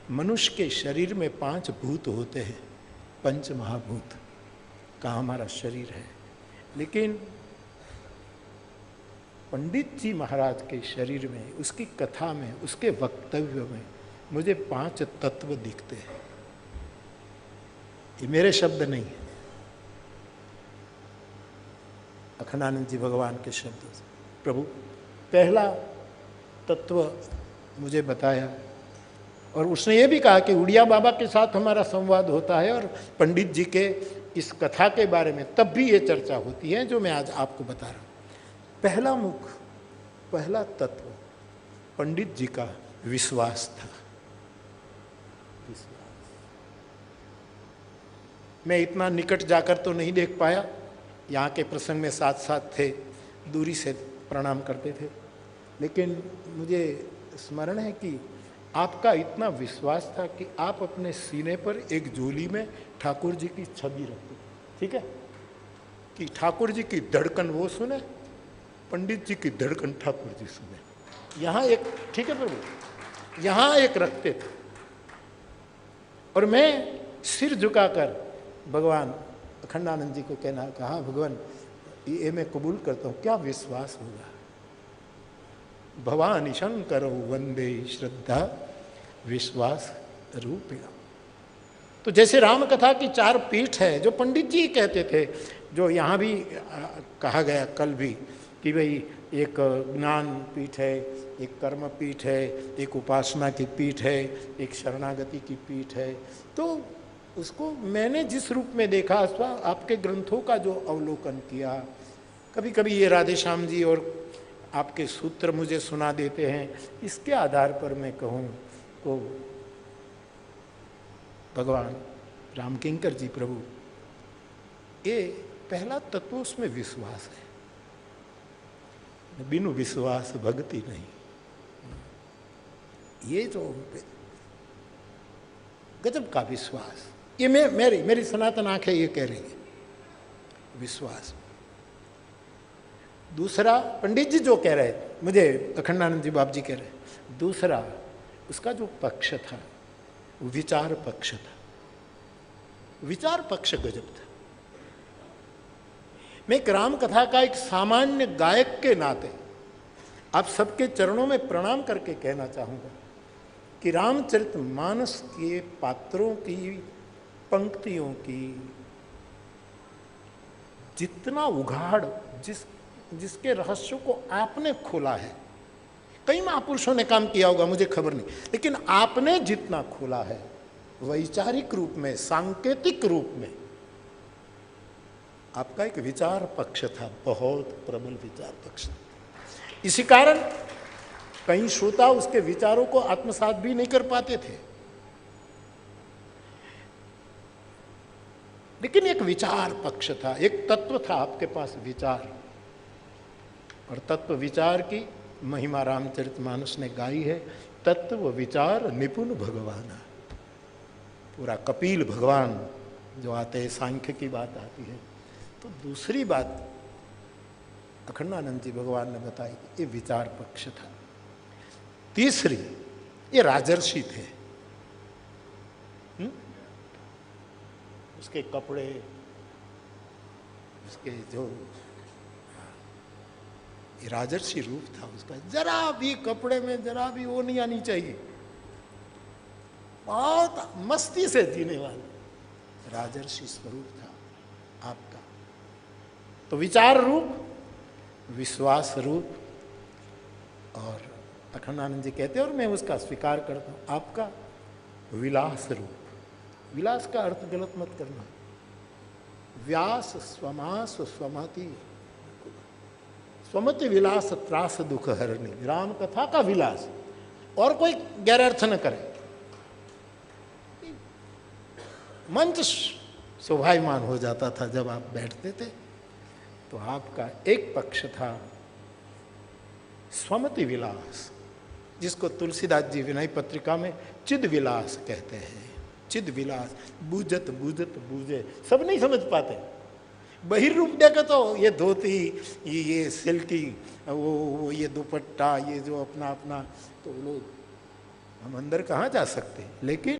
मनुष्य के शरीर में 5 भूत होते हैं, पंच महाभूत का हमारा शरीर है। लेकिन पंडित जी महाराज के शरीर में, उसकी कथा में, उसके वक्तव्य में मुझे 5 तत्व दिखते हैं। ये मेरे शब्द नहीं है, अखंडानंद जी भगवान के शब्द से। प्रभु पहला तत्व मुझे बताया, और उसने ये भी कहा कि उड़िया बाबा के साथ हमारा संवाद होता है और पंडित जी के इस कथा के बारे में तब भी ये चर्चा होती है जो मैं आज आपको बता रहा हूँ। पहला मुख, पहला तत्व पंडित जी का विश्वास था। विश्वास। मैं इतना निकट जाकर तो नहीं देख पाया, यहाँ के प्रसंग में साथ साथ थे, दूरी से प्रणाम करते थे, लेकिन मुझे स्मरण है कि आपका इतना विश्वास था कि आप अपने सीने पर एक झोली में ठाकुर जी की छवि रखते, ठीक है, कि ठाकुर जी की धड़कन वो सुने, पंडित जी की धड़कन ठाकुर जी सुने। यहाँ एक, ठीक है प्रभु, यहाँ एक रखते थे, और मैं सिर झुकाकर भगवान अखंडानंद जी को कहा भगवान ये मैं कबूल करता हूँ, क्या विश्वास होगा। भवानी शंकर वंदे श्रद्धा विश्वास रूपिण। तो जैसे राम कथा की 4 पीठ है जो पंडित जी कहते थे, जो यहाँ भी कहा गया कल भी कि भाई एक ज्ञान पीठ है, एक कर्म पीठ है, एक उपासना की पीठ है, एक शरणागति की पीठ है। तो उसको मैंने जिस रूप में देखा अथवा आपके ग्रंथों का जो अवलोकन किया, कभी कभी ये राधे श्याम जी और आपके सूत्र मुझे सुना देते हैं, इसके आधार पर मैं कहूँ तो भगवान रामकिंकर जी प्रभु, ये पहला तत्व उसमें विश्वास है। बिनु विश्वास भक्ति नहीं। ये जो गजब का विश्वास, ये मेरी सनातन आंखें ये कह रही है, विश्वास। दूसरा पंडित जी जो कह रहे, मुझे अखंडानंद जी बाप जी कह रहे, दूसरा उसका जो पक्ष था वो विचार पक्ष था। विचार पक्ष गजब था। मैं एक राम कथा का एक सामान्य गायक के नाते आप सबके चरणों में प्रणाम करके कहना चाहूँगा कि रामचरितमानस के पात्रों की पंक्तियों की जितना उघाड़, जिसके रहस्यों को आपने खोला है, कई महापुरुषों ने काम किया होगा मुझे खबर नहीं, लेकिन आपने जितना खोला है वैचारिक रूप में, सांकेतिक रूप में, आपका एक विचार पक्ष था, बहुत प्रबल विचार पक्ष था। इसी कारण कई श्रोता उसके विचारों को आत्मसात भी नहीं कर पाते थे, लेकिन एक विचार पक्ष था, एक तत्व था आपके पास, विचार। और तत्व विचार की महिमा रामचरितमानस ने गाई है। तत्व विचार निपुण भगवान, पूरा कपिल भगवान जो आते हैं, सांख्य की बात आती है। तो दूसरी बात अखंडानंद जी भगवान ने बताई, ये विचार पक्ष था। तीसरी, ये राजर्षि थे। उसके कपड़े, उसके जो ये राजर्षि रूप था उसका, जरा भी कपड़े में जरा भी वो नहीं आनी चाहिए, बहुत मस्ती से जीने वाले राजर्षि स्वरूप था आपका। तो विचार रूप, विश्वास रूप, और अखंडानंद जी कहते हैं और मैं उसका स्वीकार करता हूं, आपका विलास रूप। विलास का अर्थ गलत मत करना, व्यास स्वमास स्वमति, स्वमति विलास त्रास दुख हरणी, राम कथा का विलास। और कोई गैर अर्थ न करे, मंच शोभायमान हो जाता था जब आप बैठते थे। तो आपका एक पक्ष था स्वमति विलास, जिसको तुलसीदास जी विनय पत्रिका में चिद विलास कहते हैं। चिद विलास, बूझत बूझत बूझे, सब नहीं समझ पाते। बहिर्रूप देखे तो ये धोती, ये सिल्की, वो ये दुपट्टा, ये जो अपना अपना, तो लोग हम अंदर कहाँ जा सकते हैं, लेकिन